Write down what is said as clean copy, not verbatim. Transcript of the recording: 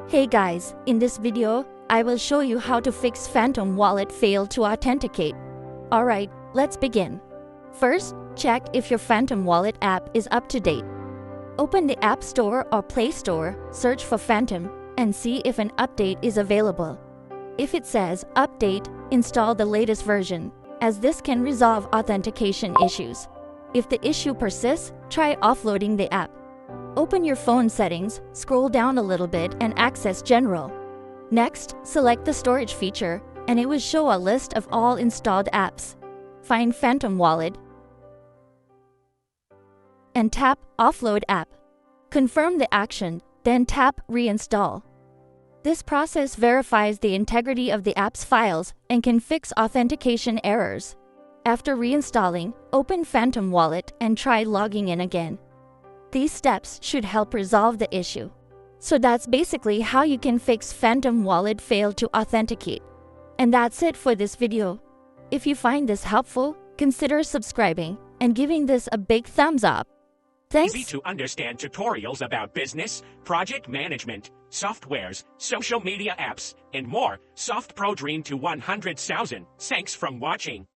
Hey guys, in this video, I will show you how to fix Phantom Wallet fail to authenticate. Alright, let's begin. First, check if your Phantom Wallet app is up to date. Open the App Store or Play Store, search for Phantom, and see if an update is available. If it says Update, install the latest version, as this can resolve authentication issues. If the issue persists, try offloading the app. Open your phone settings, scroll down a little bit and access General. Next, select the storage feature and it will show a list of all installed apps. Find Phantom Wallet and tap Offload App. Confirm the action, then tap Reinstall. This process verifies the integrity of the app's files and can fix authentication errors. After reinstalling, open Phantom Wallet and try logging in again. These steps should help resolve the issue. So that's basically how you can fix Phantom Wallet fail to authenticate. And that's it for this video. If you find this helpful, consider subscribing and giving this a big thumbs up. Thanks. Easy to understand tutorials about business, project management, softwares, social media apps, and more. Softpro Dream to 100,000. Thanks for watching.